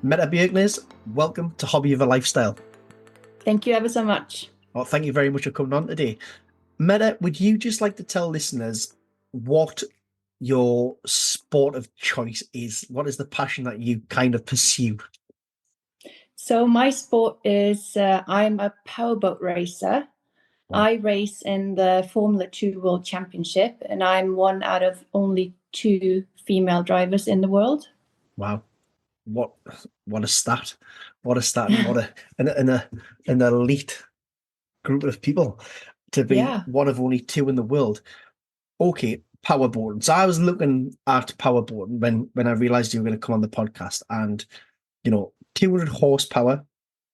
Mette Bjerknes, welcome to Hobby of a Lifestyle. Thank you ever so much. Well, thank you very much for coming on today. Mette, would you just like to tell listeners what your sport of choice is? What is the passion that you kind of pursue? So my sport is I'm a powerboat racer. Wow. I race in the Formula 2 World Championship, and I'm one out of only two female drivers in the world. Wow. What a stat. What a stat and what an elite group of people to be Yeah. one of only two in the world. Okay, powerboating. So I was looking at powerboating when I realized you were going to come on the podcast, and 200 horsepower,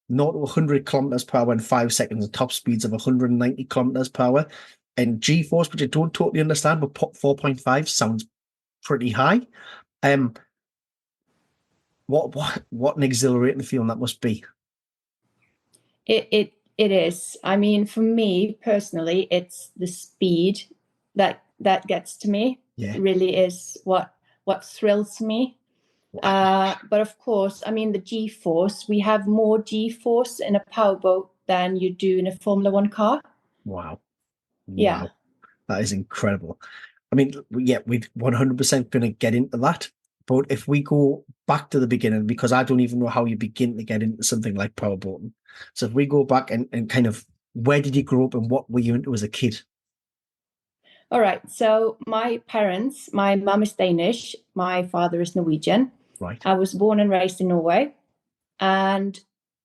0 to 100 kilometers per hour in 5 seconds, and top speeds of 190 kilometers per hour. And G-force, which I don't totally understand, but 4.5 sounds pretty high. What an exhilarating feeling that must be. It is. I mean, for me personally, it's the speed that gets to me. Yeah. It really is what thrills me. But of course, I mean, the G-force, we have more G-force in a powerboat than you do in a Formula 1 car. Wow. Yeah. That is incredible. I mean, yeah, we're 100% going to get into that. But if we go back to the beginning, because I don't even know how you begin to get into something like powerboating. So if we go back and kind of, where did you grow up and what were you into as a kid? All right. So my parents, my mum is Danish, my father is Norwegian. Right. I was born and raised in Norway, and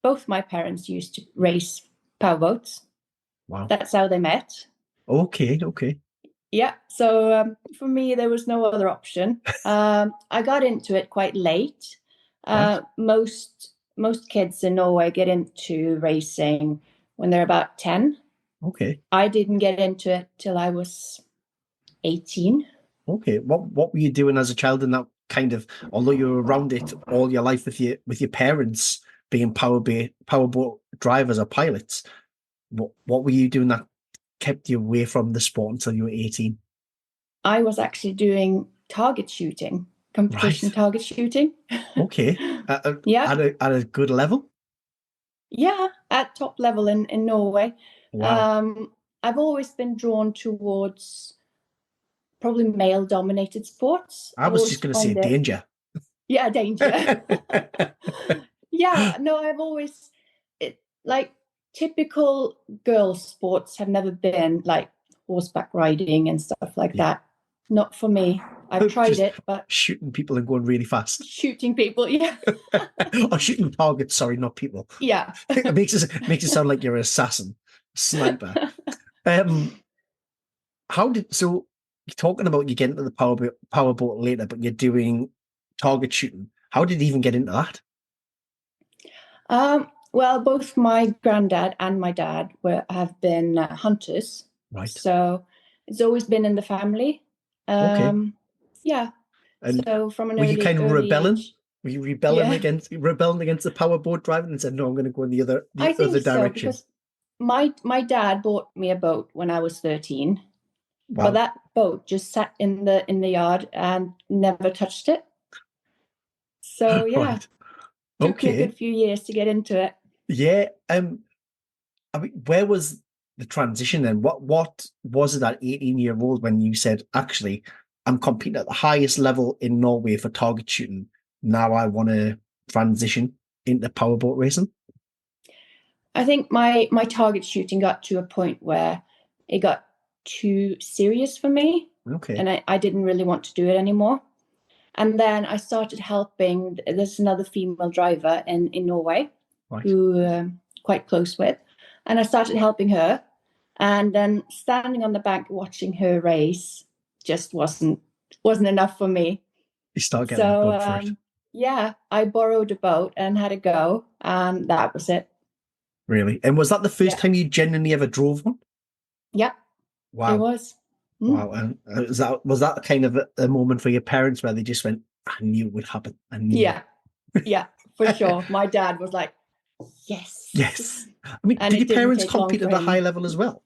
both my parents used to race powerboats. Wow. That's how they met. Okay. Yeah. So for me, there was no other option. I got into it quite late. Right. Most kids in Norway get into racing when they're about 10. Okay. I didn't get into it till I was 18. Okay. What were you doing as a child in that kind of, although you were around it all your life with your parents being powerboat drivers or pilots, what were you doing that kept you away from the sport until you were 18? I was actually doing target shooting, competition Right. target shooting. Okay. Yeah. At a good level? Yeah, at top level in Norway. Wow. I've always been drawn towards probably male dominated sports. I I've was always just going to say found it, danger. yeah, danger. Yeah, no, I've always, like typical girl sports have never been like horseback riding and stuff like Yeah. that. Not for me. I've tried Just it, but shooting people and going really fast. shooting people, yeah. Or shooting targets, sorry, not people. Yeah. It makes it sound like you're an assassin, sniper. So you're talking about you getting into the powerboat later, but you're doing target shooting. How did you even get into that? Well, both my granddad and my dad have been hunters, Right. so it's always been in the family. Okay. Yeah. And So from an were you kind of early rebelling? age, Were you rebelling yeah, against the powerboat driving and said, no, I'm going to go in the I other think so direction? because my dad bought me a boat when I was 13, but Wow. that boat just sat in the yard and never touched it. So yeah, Right. took me a Okay. good few years to get into it. Yeah. I mean, where was the transition then? What was it at 18-year-old when you said, actually, I'm competing at the highest level in Norway for target shooting. Now I want to transition into powerboat racing? I think my target shooting got to a point where it got too serious for me, Okay. and I didn't really want to do it anymore. And then I started helping. There's another female driver in Norway Right. who quite close with, and I started helping her. And then standing on the bank watching her race just wasn't enough for me. You start getting the So bug for it. yeah, I borrowed a boat and had a go, and that was it. Really? And was that the first Yeah, time you genuinely ever drove one? yeah, it Wow. was. Mm. Wow. And was that kind of a moment for your parents where they just went, I knew it would happen. I knew. Yeah, yeah, for sure. My dad was like, yes. Yes. I mean, And did it your didn't parents take long compete for at a high him. level as well?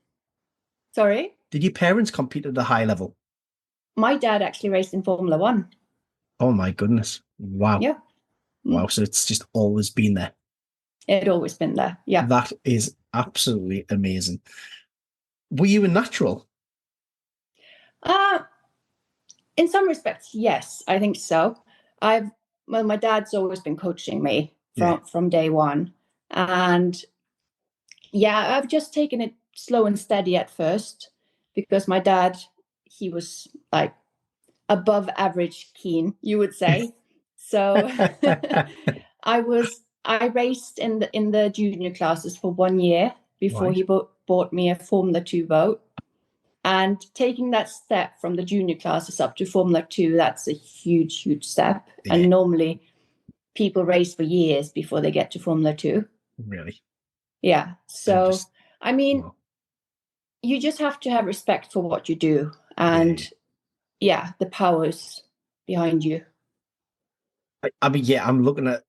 Sorry? Did your parents compete at a high level? My dad actually raced in Formula 1. Oh my goodness. Wow. Yeah. Wow. So it's just always been there. It always been there. Yeah. That is absolutely amazing. Were you a natural? In some respects, yes, I think so. My dad's always been coaching me from day one. And yeah, I've just taken it slow and steady at first because my dad, he was like above average keen, you would say. So I raced in the junior classes for 1 year before he bought me a Formula 2 boat. And taking that step from the junior classes up to Formula 2, that's a huge, huge step. Yeah. And normally people race for years before they get to Formula 2. Really? Yeah. So, I mean, you just have to have respect for what you do. And the powers behind you. I mean, I'm looking at,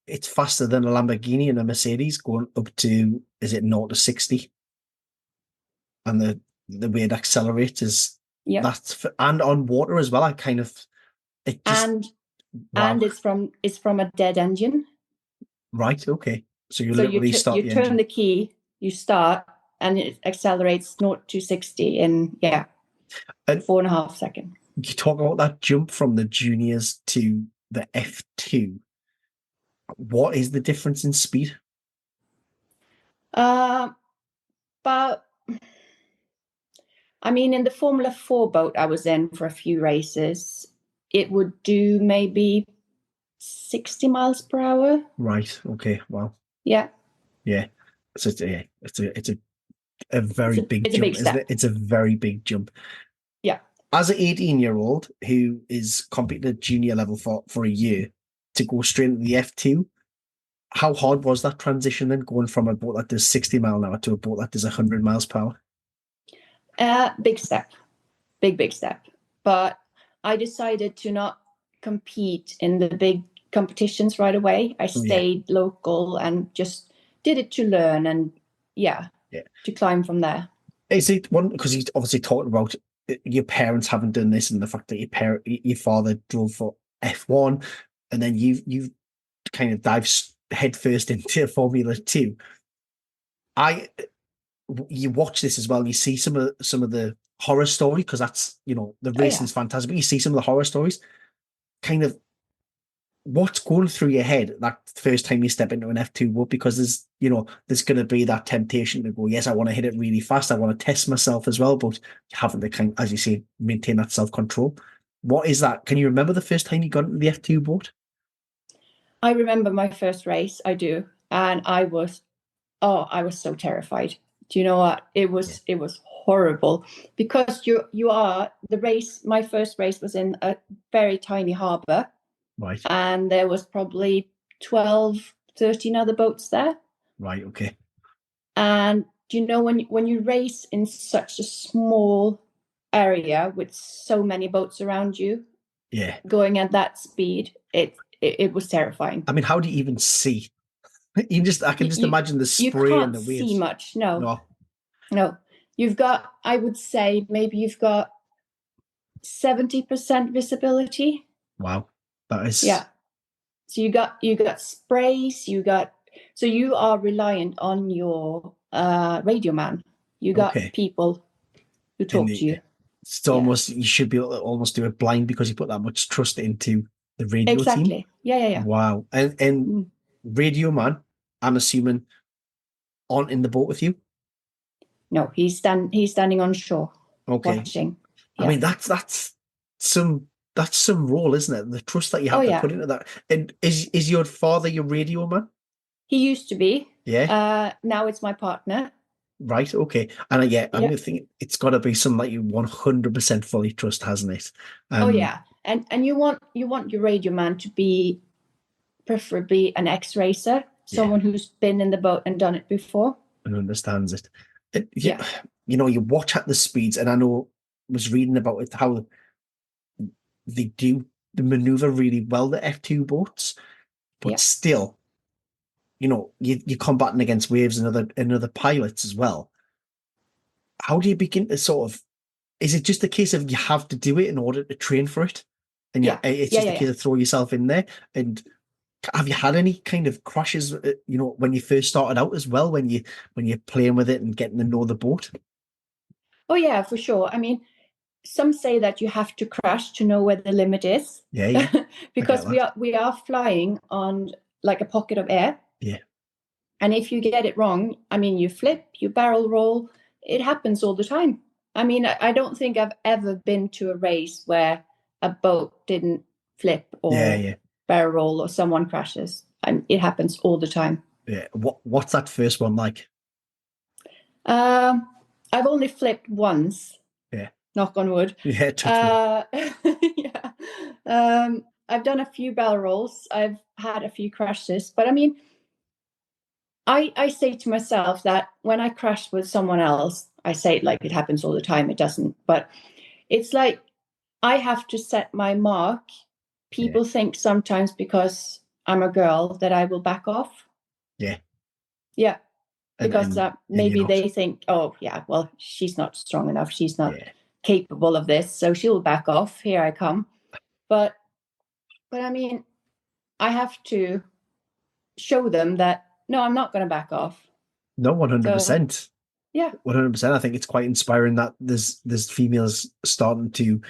it's faster than a Lamborghini and a Mercedes going up to, is it 0 to 60? And the way it accelerates is and on water as well. I kind of, it just, and it's from a dead engine. Right. Okay. So you literally start you turn the key, you start, and it accelerates 0 to 60 in 4.5 seconds. You talk about that jump from the juniors to the F2. What is the difference in speed? But I mean, in the Formula 4 boat I was in for a few races, it would do maybe 60 miles per hour. Right. Okay. Wow. Yeah. Yeah. So it's a very big jump, isn't it? It's a very big jump. Yeah. As an 18-year-old who is competing at junior level for a year to go straight into the F2, how hard was that transition then, going from a boat that does 60 mile an hour to a boat that does 100 miles per hour? Big step. Big step. But I decided to not compete in the big competitions right away. I stayed local and just did it to learn and to climb from there. Is it one, because you obviously talked about your parents haven't done this and the fact that your father drove for F1 and then you've kind of dived headfirst into Formula 2. You watch this as well and you see some of the horror story, because that's, the racing's fantastic, but you see some of the horror stories. Kind of what's going through your head that first time you step into an F2 boat, because there's going to be that temptation to go, yes, I want to hit it really fast, I want to test myself as well, but having to kind of, as you say, maintain that self-control. What is that? Can you remember the first time you got into the F2 boat? I remember my first race, I do, and I was so terrified. Do you know what? It was horrible, because you are the race. My first race was in a very tiny harbour. Right. And there was probably 12, 13 other boats there. Right, okay. And do you know, when you race in such a small area with so many boats around you, going at that speed, it was terrifying. I mean, how do you even see? I can just imagine the spray and the waves. You can't see much, no. You've got, I would say, maybe you've got 70% visibility. Wow. That is, so you got sprays, so you are reliant on your radio man. You got people who talk to you. It's almost, you should be able to almost do it blind because you put that much trust into the radio team. Yeah. Wow. And radio man, I'm assuming, on in the boat with you? No, he's standing on shore watching. I mean, that's some role, isn't it? The trust that you have to put into that. And is your father your radio man? He used to be. Yeah. Now it's my partner. Right. Okay. And I'm going to think it's got to be something that you 100% fully trust, hasn't it? And you want your radio man to be preferably an ex-racer, someone who's been in the boat and done it before and understands it. You watch at the speeds, and I know I was reading about it, how they do the maneuver really well, the F2 boats, but still, you're combating against waves and other pilots as well. How do you begin to sort of, is it just a case of you have to do it in order to train for it? And it's just a case of throw yourself in there and Have you had any kind of crashes, when you first started out as well, when you're playing with it and getting to know the boat? Oh yeah, for sure. I mean, some say that you have to crash to know where the limit is. Yeah, yeah. Because we are flying on like a pocket of air. Yeah. And if you get it wrong, I mean, you flip, you barrel roll, it happens all the time. I mean, I don't think I've ever been to a race where a boat didn't flip or Yeah. barrel roll or someone crashes. And it happens all the time. Yeah. What's that first one like? I've only flipped once. Yeah. Knock on wood. Yeah, touch wood. Yeah. I've done a few barrel rolls. I've had a few crashes. But I mean, I say to myself that when I crash with someone else, I say it like it happens all the time. It doesn't. But it's like I have to set my mark. People think sometimes because I'm a girl that I will back off. Yeah. Yeah. Because maybe and they think, oh, yeah, well, she's not strong enough. She's not capable of this. So she'll back off. Here I come. But I mean, I have to show them that, no, I'm not going to back off. No, 100%. Yeah. 100%. I think it's quite inspiring that there's females starting to,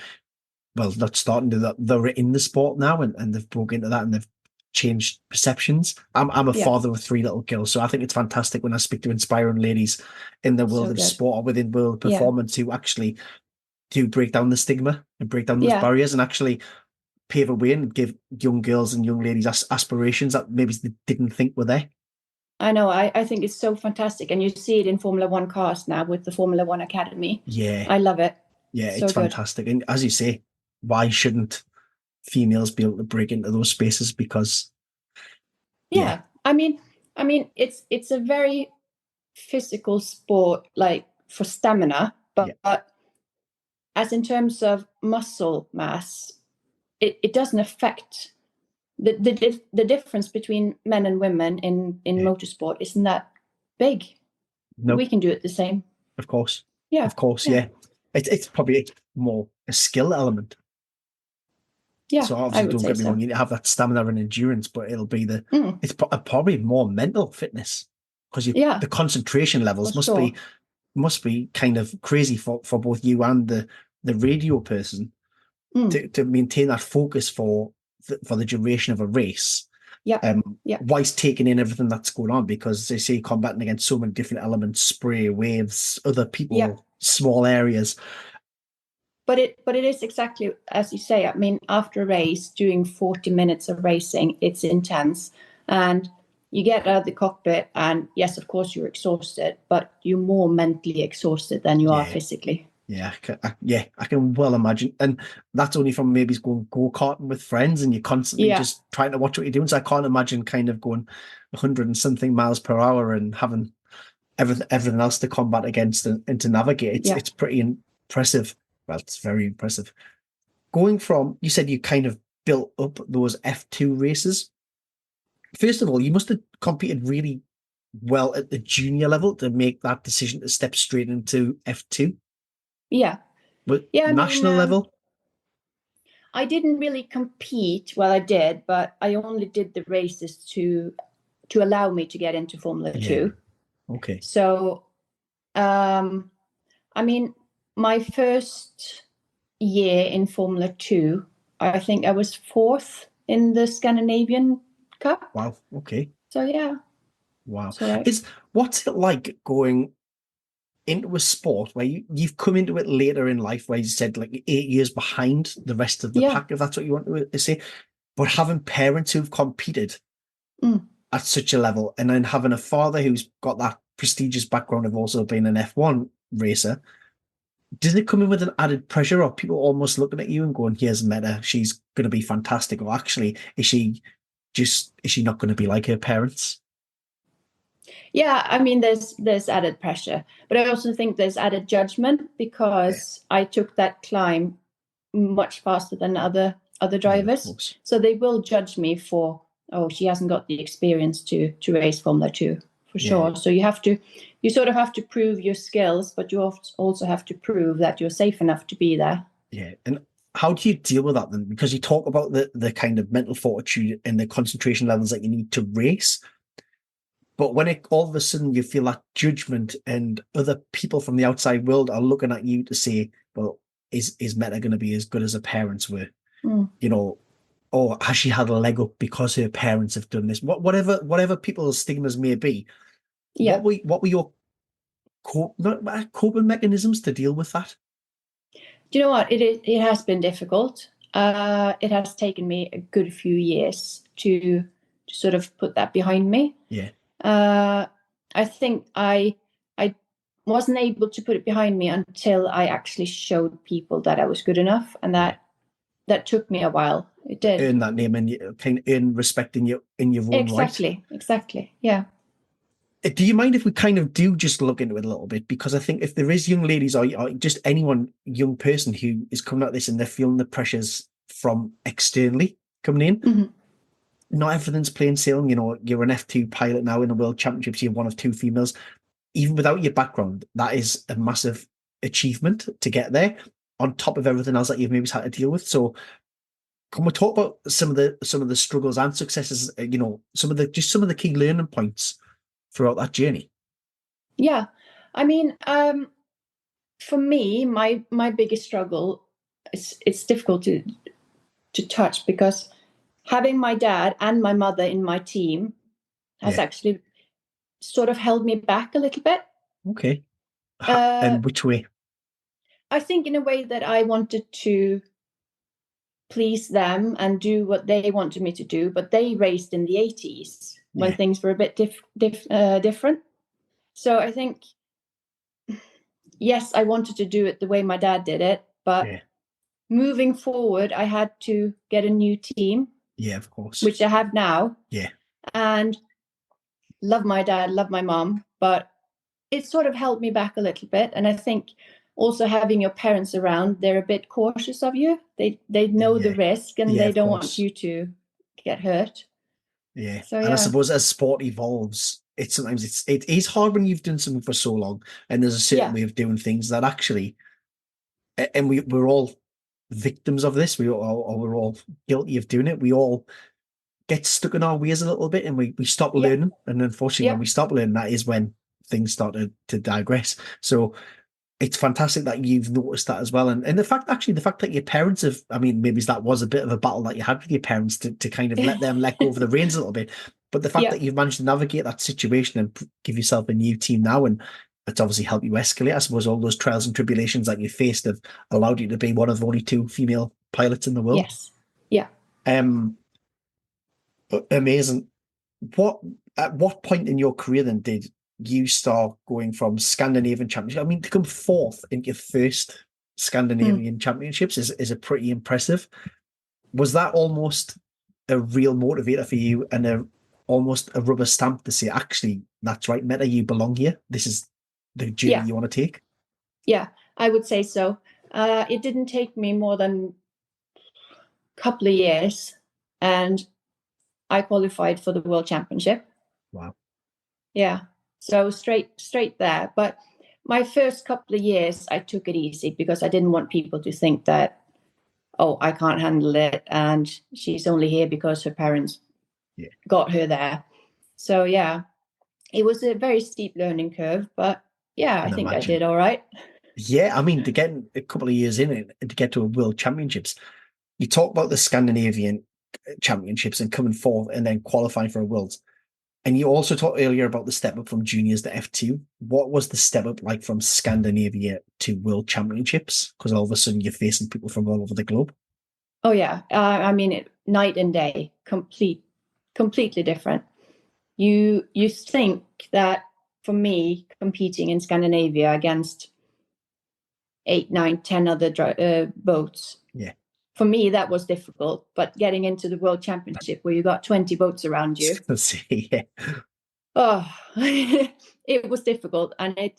well, not starting to, they're in the sport now and they've broken into that and they've changed perceptions. I'm a father of 3 little girls, so I think it's fantastic when I speak to inspiring ladies in the world of sport or within world of performance who actually do break down the stigma and break down those barriers and actually pave a way and give young girls and young ladies aspirations that maybe they didn't think were there. I know. I think it's so fantastic. And you see it in Formula One cars now with the Formula One Academy. Yeah. I love it. Yeah, it's fantastic. And as you say, why shouldn't females be able to break into those spaces? Because I mean it's a very physical sport, like for stamina, but as in terms of muscle mass, it doesn't affect the difference between men and women in motorsport isn't that big. No, we can do it the same. Of course. Yeah. Of course. Yeah. It's probably more a skill element. Yeah. So obviously, don't get me wrong, you need to have that stamina and endurance, but it'll be it's probably more mental fitness because the concentration levels must be kind of crazy for both you and the radio person to maintain that focus for the duration of a race. Whilst taking in everything that's going on, because they say combating against so many different elements, spray, waves, other people, small areas. But it is exactly as you say. I mean, after a race, doing 40 minutes of racing, it's intense. And you get out of the cockpit and yes, of course, you're exhausted, but you're more mentally exhausted than you are physically. Yeah, I can well imagine. And that's only from maybe going go-karting with friends and you're constantly just trying to watch what you're doing. So I can't imagine kind of going 100 and something miles per hour and having everything else to combat against and to navigate. It's pretty impressive. Well, it's very impressive. Going from, you said you kind of built up those F2 races. First of all, you must have competed really well at the junior level to make that decision to step straight into F2. Yeah. But national level? I didn't really compete. Well, I did, but I only did the races to allow me to get into Formula 2. Okay. So, I mean, my first year in Formula 2, I think I was 4th in the Scandinavian Cup. Wow. Okay. So, yeah. Wow. What's it like going into a sport where you've come into it later in life, where you said like 8 years behind the rest of the pack, if that's what you want to say, but having parents who've competed at such a level and then having a father who's got that prestigious background of also being an F1 racer, does it come in with an added pressure or people almost looking at you and going, here's Mette, she's going to be fantastic, or actually is she not going to be like her parents? Yeah, I mean, there's added pressure, but I also think there's added judgment because I took that climb much faster than other drivers. So they will judge me for, oh, she hasn't got the experience to race Formula 2 for sure. So you sort of have to prove your skills, but you also have to prove that you're safe enough to be there. Yeah, and how do you deal with that then? Because you talk about the kind of mental fortitude and the concentration levels that you need to race, but when it all of a sudden you feel that judgment and other people from the outside world are looking at you to say, well, is Mette going to be as good as her parents were? You know, or has she had a leg up because her parents have done this? Whatever people's stigmas may be. Yeah. What were your coping mechanisms to deal with that? Do you know what? It has been difficult. It has taken me a good few years to sort of put that behind me. Yeah. I think I wasn't able to put it behind me until I actually showed people that I was good enough, and that took me a while. It did. Earn that name and kind of earn respect in your own right. Exactly. Yeah. Do you mind if we kind of do just look into it a little bit? Because I think if there is young ladies or just anyone, young person who is coming at this and they're feeling the pressures from externally coming in, not everything's plain sailing. You know, you're an F2 pilot now in the World Championships. You're one of two females. Even without your background, that is a massive achievement to get there. On top of everything else that you've maybe had to deal with. So, can we talk about some of the struggles and successes? You know, some of the key learning points throughout that journey. Yeah, I mean, for me, my biggest struggle it's difficult to touch because having my dad and my mother in my team has actually sort of held me back a little bit. Okay, and which way? I think in a way that I wanted to please them and do what they wanted me to do, but they raced in the 80s when things were a bit different. So I think, yes, I wanted to do it the way my dad did it, but moving forward, I had to get a new team. Yeah, of course. Which I have now. Yeah. And love my dad, love my mom, but it sort of held me back a little bit. And I think also having your parents around, they're a bit cautious of you. They know the risk and they don't want you to get hurt. Yeah. So, and I suppose as sport evolves, it is hard when you've done something for so long and there's a certain way of doing things that actually, and we're all victims of this. We're all guilty of doing it. We all get stuck in our ways a little bit and we stop learning. And unfortunately, when we stop learning, that is when things start to digress. So it's fantastic that you've noticed that as well. And the fact that your parents have, I mean, maybe that was a bit of a battle that you had with your parents to kind of let them let go of the reins a little bit. But the fact that you've managed to navigate that situation and give yourself a new team now, and it's obviously helped you escalate. I suppose all those trials and tribulations that you faced have allowed you to be one of only two female pilots in the world. Yes. Yeah. Amazing. At what point in your career then did you start going from Scandinavian Championship? I mean, to come fourth in your first Scandinavian Championships is a pretty impressive. Was that almost a real motivator for you and almost a rubber stamp to say, actually, that's right, Mette, you belong here. This is the journey you want to take? Yeah, I would say so. It didn't take me more than a couple of years and I qualified for the World Championship. Wow. Yeah. So straight there. But my first couple of years, I took it easy because I didn't want people to think that, oh, I can't handle it. And she's only here because her parents got her there. So, yeah, it was a very steep learning curve. But, yeah, I think I did all right. Yeah, I mean, to get a couple of years in it and to get to a World Championships, you talk about the Scandinavian Championships and coming forth and then qualifying for a Worlds. And you also talked earlier about the step up from juniors to F2. What was the step up like from Scandinavia to World Championships? Because all of a sudden you're facing people from all over the globe. Oh, yeah. I mean, night and day, completely different. You think that for me, competing in Scandinavia against 8, 9, 10 other boats, for me, that was difficult. But getting into the World Championship where you got 20 boats around you, it was difficult. And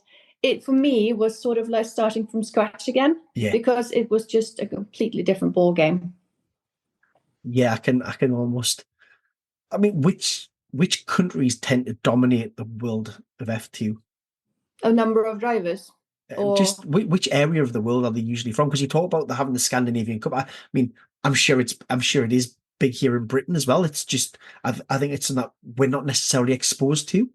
it for me was sort of like starting from scratch again, because it was just a completely different ball game. Yeah, I can almost. I mean, which countries tend to dominate the world of F2? A number of drivers. Just or which area of the world are they usually from? Because you talk about having the Scandinavian Cup. I mean, I'm sure it is big here in Britain as well. It's just I think it's not we're not necessarily exposed to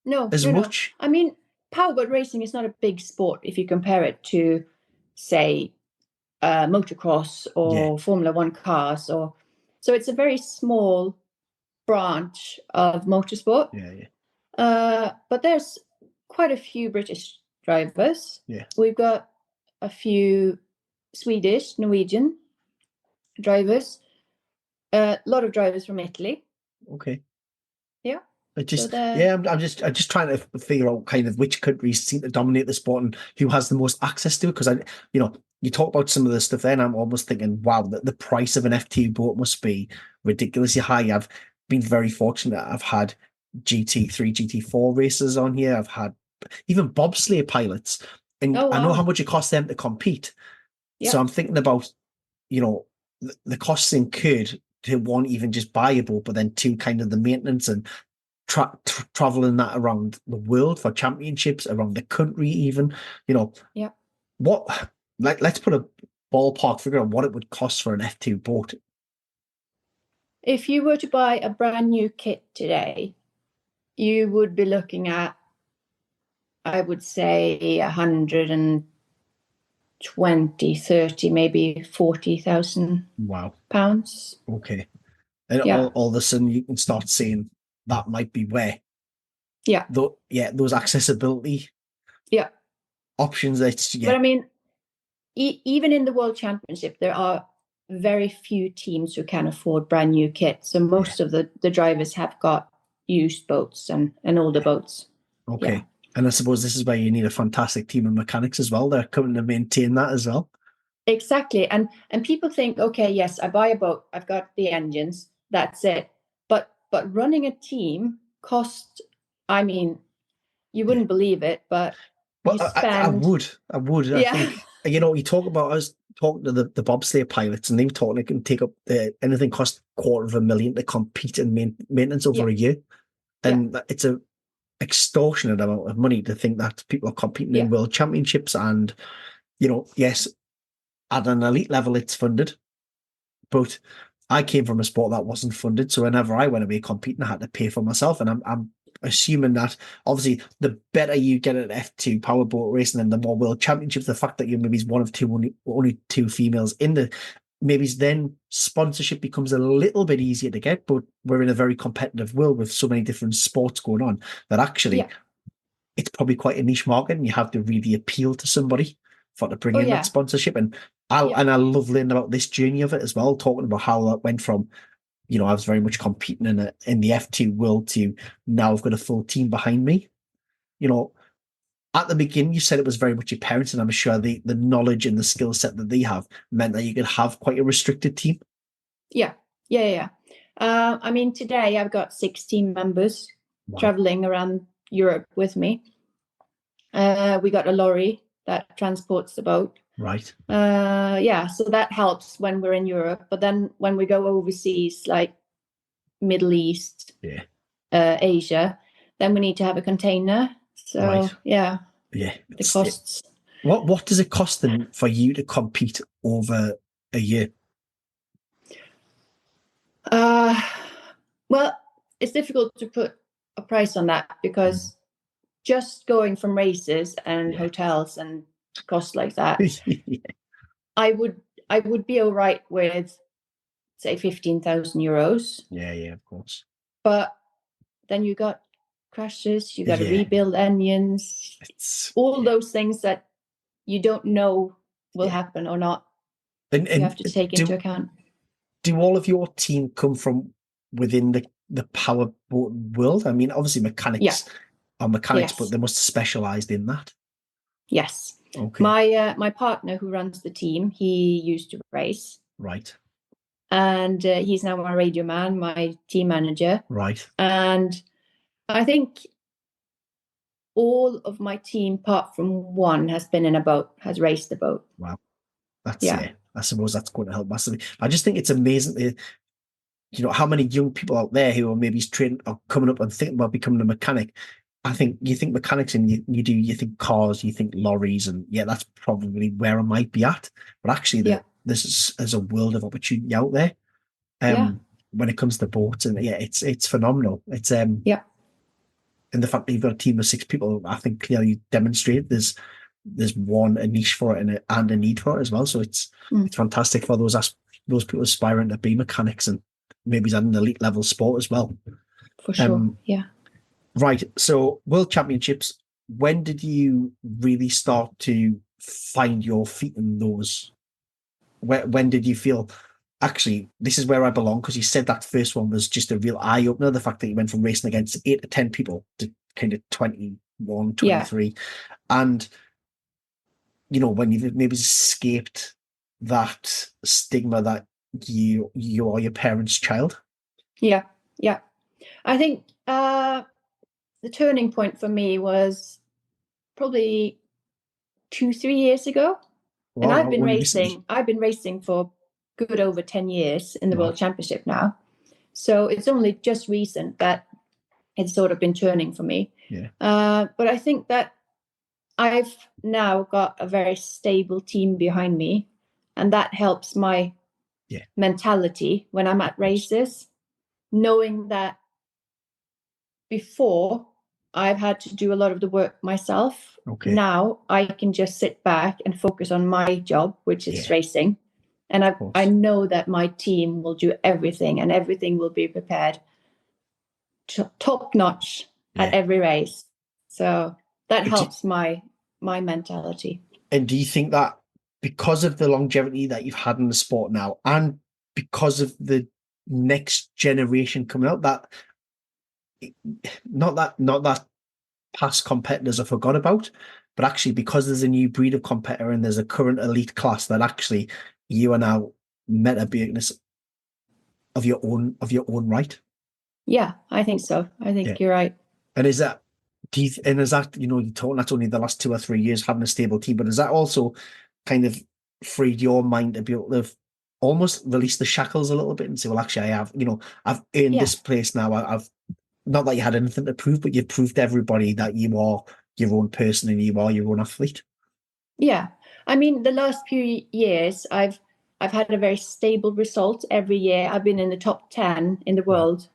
no, as no, no. much. I mean, powerboat racing is not a big sport if you compare it to, say, motocross Yeah, or Formula One cars, or so it's a very small branch of motorsport. yeah. But there's quite a few British drivers. Yeah. We've got a few Swedish, Norwegian drivers, a lot of drivers from Italy. Okay. Yeah. I'm just trying to figure out kind of which countries seem to dominate the sport and who has the most access to it. Because you talk about some of the stuff there, and I'm almost thinking, wow, the price of an F2 boat must be ridiculously high. I've been very fortunate. I've had GT3, GT4 racers on here. I've had even bobsleigh pilots, and Oh, I know how wow. much it costs them to compete. So Yeah. I'm thinking about, the costs incurred to one, even just buy a boat, but then two, kind of the maintenance and traveling that around the world for championships, around the country, even, Yeah. what, let's put a ballpark figure on what it would cost for an F2 boat. If you were to buy a brand new kit today, you would be looking at, I would say, 120, 30, maybe 40,000 Wow. pounds. Okay. And Yeah. all of a sudden you can start seeing that might be where, Yeah. those accessibility Yeah. options. But I mean, even in the World Championship, there are very few teams who can afford brand new kit. So most of the drivers have got used boats and older boats. Okay. Yeah. And I suppose this is where you need a fantastic team of mechanics as well. They're coming to maintain that as well. Exactly. And people think, okay, yes, I buy a boat, I've got the engines, that's it. But running a team costs, I mean, you wouldn't believe it, but Well, you I spend. would. I Yeah. think, you talk about, I was talking to the bobsleigh pilots, and they were talking it can take up anything cost $250,000 to compete in maintenance over Yeah. a year. Yeah. And it's a extortionate amount of money to think that people are competing Yeah. in world championships. And, yes, at an elite level, it's funded. But I came from a sport that wasn't funded. So whenever I went away competing, I had to pay for myself. And I'm assuming that obviously the better you get at F2 powerboat racing and the more world championships, the fact that you're maybe one of two, only two females in the, maybe then sponsorship becomes a little bit easier to get. But we're in a very competitive world with so many different sports going on that actually Yeah. it's probably quite a niche market, and you have to really appeal to somebody for to bring Oh, in yeah. that sponsorship. And I love learning about this journey of it as well, talking about how that went from, I was very much competing in the F2 world to now I've got a full team behind me. At the beginning, you said it was very much your parents, and I'm sure the knowledge and the skill set that they have meant that you could have quite a restricted team. Yeah. I mean, today I've got 16 members traveling around Europe with me. We got a lorry that transports the boat. Right. So that helps when we're in Europe. But then when we go overseas, like Middle East, Asia, then we need to have a container. So the costs. What does it cost then for you to compete over a year? Well, it's difficult to put a price on that because just going from races and hotels and costs like that, I would be all right with, say, 15,000 euros. Yeah, of course. But then you got crashes, you got to rebuild engines, all those things that you don't know will happen or not. And you have to take into account. Do all of your team come from within the powerboat world? I mean, obviously mechanics are mechanics, but they must have specialized in that. Yes. Okay. My partner who runs the team, he used to race. Right. And he's now my radio man, my team manager. Right. And I think all of my team, apart from one, has been in a boat, has raced a boat. Wow. That's I suppose that's going to help massively. I just think it's amazing how many young people out there who are maybe trained or coming up and thinking about becoming a mechanic I think you think mechanics and you think cars, you think lorries, and yeah, that's probably where I might be at. But actually, Yeah. there's a world of opportunity out there. Yeah. When it comes to boats, and yeah, it's phenomenal. It's Yeah. and the fact that you've got a team of 6 people, I think clearly demonstrate there's a niche for it and a need for it as well. So it's fantastic for those people aspiring to be mechanics and maybe at an elite level sport as well. For sure. Yeah. Right. So World Championships, when did you really start to find your feet in those? When did you feel, actually, this is where I belong? Because you said that first one was just a real eye opener. The fact that you went from racing against 8 to 10 people to kind of 21, 23. Yeah. And, when you've maybe escaped that stigma that you are your parents' child. Yeah. Yeah. I think the turning point for me was probably 2-3 years ago. Wow, and I've been racing. Recently. I've been racing for good over 10 years in the Wow. World Championship now. So it's only just recent that it's sort of been turning for me. Yeah. But I think that I've now got a very stable team behind me, and that helps my mentality when I'm at races, knowing that before I've had to do a lot of the work myself. Okay. Now I can just sit back and focus on my job, which is racing. And I know that my team will do everything, and everything will be prepared top notch at every race. So that helps my mentality. And do you think that because of the longevity that you've had in the sport now, and because of the next generation coming out, that not that past competitors are forgot about, but actually because there's a new breed of competitor and there's a current elite class, that actually you are now Mette Bjerknes of your own right? Yeah, I think so. I think you're right. And is that you talk that's only the last 2 or 3 years having a stable team, but is that also kind of freed your mind to be able to almost release the shackles a little bit and say, well, actually, I've earned this place now. I've not that you had anything to prove, but you've proved to everybody that you are your own person and you are your own athlete. Yeah. I mean, the last few years, I've had a very stable result every year. I've been in the top 10 in the world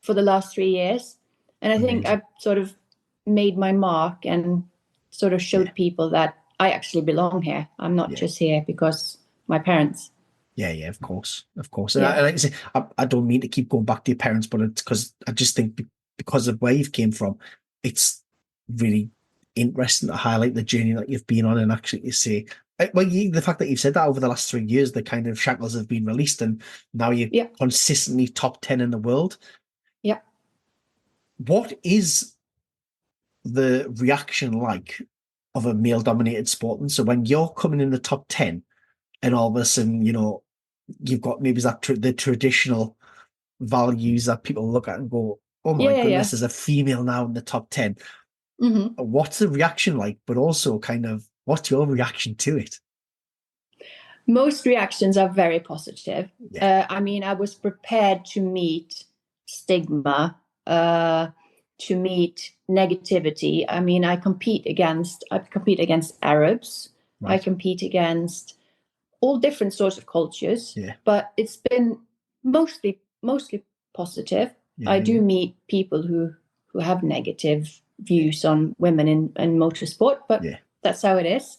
for the last 3 years. And I think I've sort of made my mark and sort of showed people that I actually belong here. I'm not just here because my parents. Yeah, of course. And like I say, I don't mean to keep going back to your parents, but it's because I just think because of where you've came from, it's really interesting to highlight the journey that you've been on, and actually to say, well, the fact that you've said that over the last 3 years, the kind of shackles have been released, and now you're consistently top 10 in the world. Yeah. What is the reaction like of a male-dominated sport? And so when you're coming in the top 10, and all of a sudden, you've got maybe the traditional values that people look at and go, oh my goodness, there's a female now in the top 10. Mm-hmm. What's the reaction like? But also kind of, what's your reaction to it? Most reactions are very positive. I mean, I was prepared to meet stigma, to meet negativity. I mean, I compete against Arabs. Right. I compete against all different sorts of cultures, but it's been mostly positive. I do meet people who have negative views on women in motorsport, but that's how it is.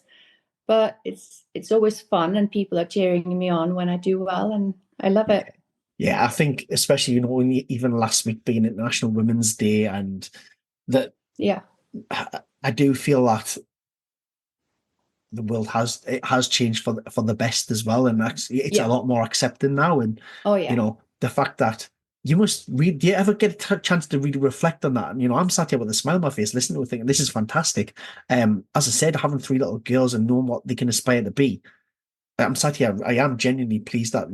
But it's always fun, and people are cheering me on when I do well, and I love it. Yeah, I think especially even last week being International Women's Day, and that I do feel that the world has changed for the best as well, and it's a lot more accepting now. And the fact that you must read. Do you ever get a chance to really reflect on that? And I'm sat here with a smile on my face, listening to it, thinking this is fantastic. As I said, having 3 little girls and knowing what they can aspire to be, I'm sat here. I am genuinely pleased that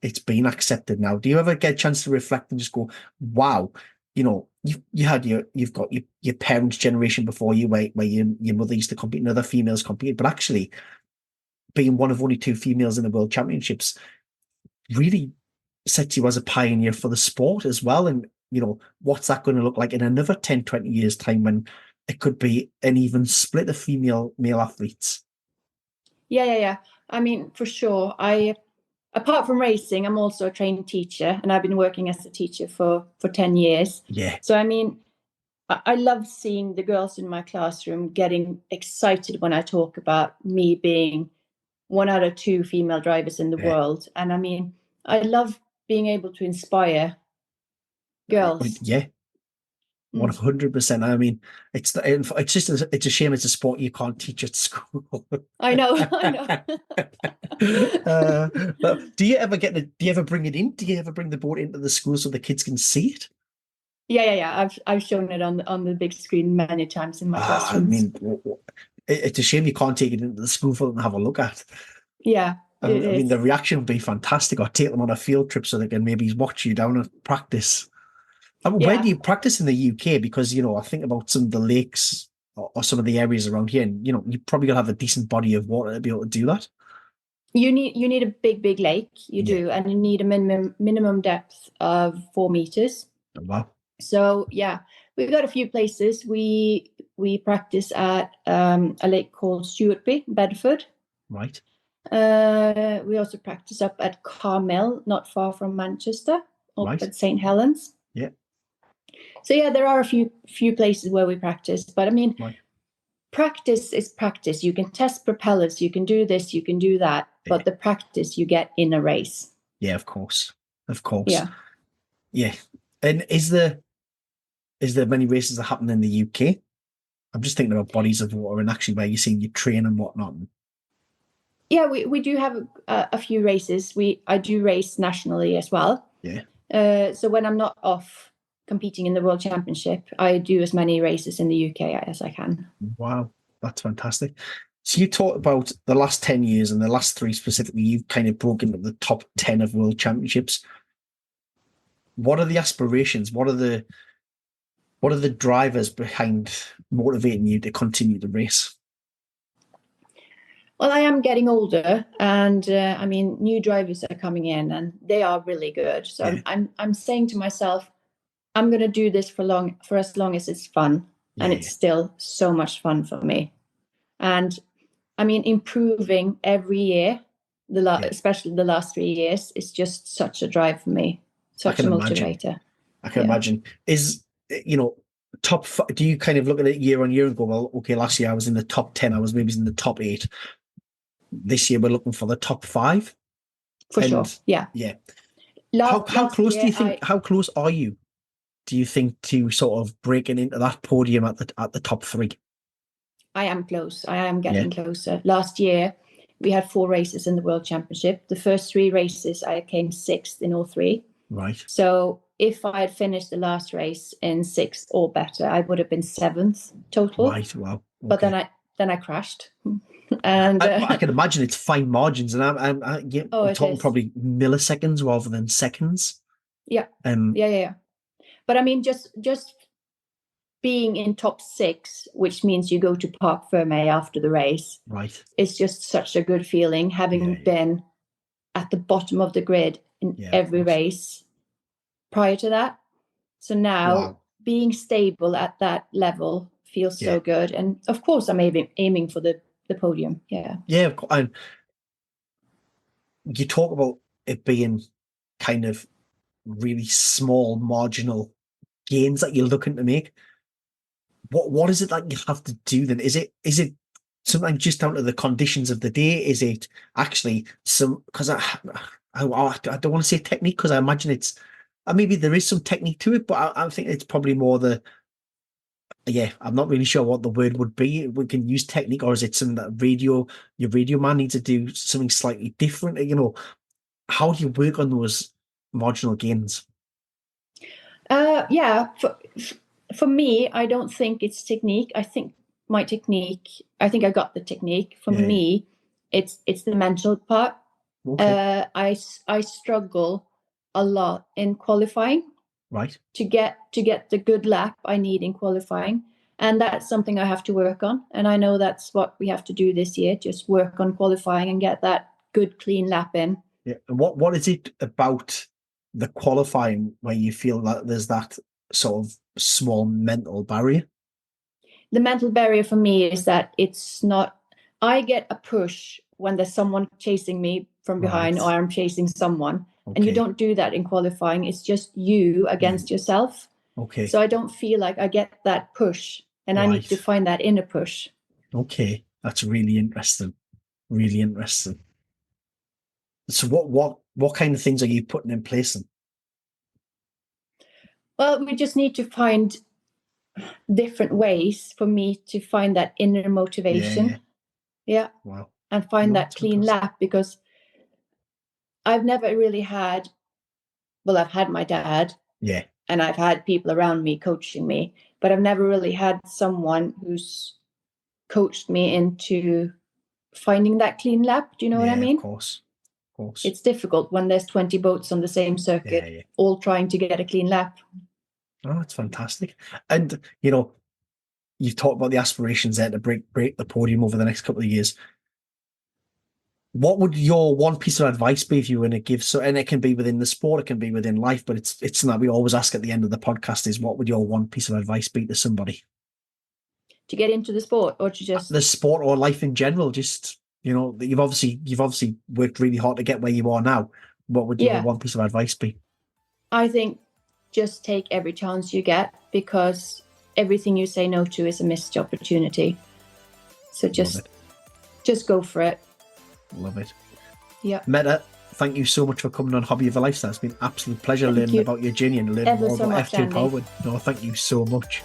it's been accepted now. Do you ever get a chance to reflect and just go, wow? You've got your parents' generation before you, where your mother used to compete and other females compete, but actually being one of only 2 females in the World Championships really sets you as a pioneer for the sport as well. And what's that going to look like in another 10, 20 years time when it could be an even split of female male athletes? Yeah. I mean, for sure. Apart from racing, I'm also a trained teacher, and I've been working as a teacher for 10 years. Yeah. So, I mean, I love seeing the girls in my classroom getting excited when I talk about me being one out of two female drivers in the world. And I mean, I love being able to inspire girls. Yeah. 100%. I mean, it's a shame it's a sport you can't teach at school. I know. But do you ever bring it in? Do you ever bring the boat into the school so the kids can see it? Yeah. I've shown it on the big screen many times in my classrooms. I mean, it's a shame you can't take it into the school for them to have a look at. Yeah. I mean, the reaction would be fantastic. Or take them on a field trip so they can maybe watch you down at practice. Where do you practice in the UK? Because, I think about some of the lakes or some of the areas around here, and, you probably got to have a decent body of water to be able to do that. You need a big lake. You do, and you need a minimum depth of 4 meters. Oh, wow. So, yeah, we've got a few places. We practice at a lake called Stewartby, Bedford. Right. We also practice up at Carmel, not far from Manchester, up at St. Helens. Yeah. So yeah, there are a few places where we practice, but I mean, practice is practice. You can test propellers, you can do this, you can do that, but the practice you get in a race. Yeah, of course. Yeah. And is there many races that happen in the UK? I'm just thinking about bodies of water and actually where you're seeing you train and whatnot. Yeah, we do have a few races. I do race nationally as well. Yeah. So when I'm not off competing in the World Championship, I do as many races in the UK as I can. Wow, that's fantastic. So you talked about the last 10 years and the last 3 specifically, you've kind of broken into the top 10 of World Championships. What are the aspirations? What are the drivers behind motivating you to continue the race? Well, I am getting older, and I mean, new drivers are coming in, and they are really good. So I'm saying to myself, I'm going to do this for as long as it's fun, and it's still so much fun for me. And I mean, improving every year, especially the last 3 years, is just such a drive for me, such a motivator. I can imagine. Is top 5, do you kind of look at it year on year and go, well, okay, last year I was in the top 10, I was maybe in the top 8. This year we're looking for the top 5? For sure, yeah. How close do you think? How close are you? Do you think to sort of breaking into that podium at the top 3? I am close. I am getting closer. Last year we had 4 races in the World Championship. The first 3 races I came 6th in all 3. Right. So if I had finished the last race in 6th or better, I would have been 7th total. Right. Wow. Okay. But then I crashed. And I can imagine it's fine margins, and I'm talking probably milliseconds rather than seconds. Yeah. Yeah. But I mean, just being in top 6, which means you go to Parc Fermé after the race. Right. It's just such a good feeling, having been at the bottom of the grid in every race prior to that. So now being stable at that level feels so good. And of course, I'm aiming for the podium. Yeah, and you talk about it being kind of really small marginal gains that you're looking to make. What is it that you have to do then? Is it sometimes just down to the conditions of the day? Is it actually because I don't want to say technique, because I imagine it's maybe there is some technique to it, but I think it's probably more I'm not really sure what the word would be. We can use technique, or is it something that your radio man needs to do something slightly different? How do you work on those marginal gains? For me, I don't think it's technique. I think I got the technique. For me, it's the mental part. Okay. I struggle a lot in qualifying. Right. To get the good lap I need in qualifying. And that's something I have to work on. And I know that's what we have to do this year, just work on qualifying and get that good, clean lap in. Yeah. And what is it about the qualifying where you feel that there's that sort of small mental barrier? The mental barrier for me is that it's not, I get a push when there's someone chasing me from behind, or I'm chasing someone. And you don't do that in qualifying. It's just you against yourself. Okay. So I don't feel like I get that push, and I need to find that inner push. Okay. That's really interesting. Really interesting. So what kind of things are you putting in place then? Well, we just need to find different ways for me to find that inner motivation. Yeah. Wow. And find that clean lap, because I've never really had, well, I've had my dad. Yeah. And I've had people around me coaching me, but I've never really had someone who's coached me into finding that clean lap. Do you know what I mean? Of course. Of course. It's difficult when there's 20 boats on the same circuit, all trying to get a clean lap. Oh, that's fantastic. And, you know, you've talked about the aspirations there to break the podium over the next couple of years. What would your one piece of advice be if you were going to give? So, and it can be within the sport, it can be within life, but it's something that we always ask at the end of the podcast is, what would your one piece of advice be to somebody? To get into the sport, or to just the sport or life in general? Just, you know, you've obviously worked really hard to get where you are now. What would your one piece of advice be? I think just take every chance you get, because everything you say no to is a missed opportunity. So just go for it. Love it. Yeah. Mette, thank you so much for coming on Hobby of a Lifestyle. It's been an absolute pleasure learning about your journey and learning more about F2 Powerboat. No, thank you so much.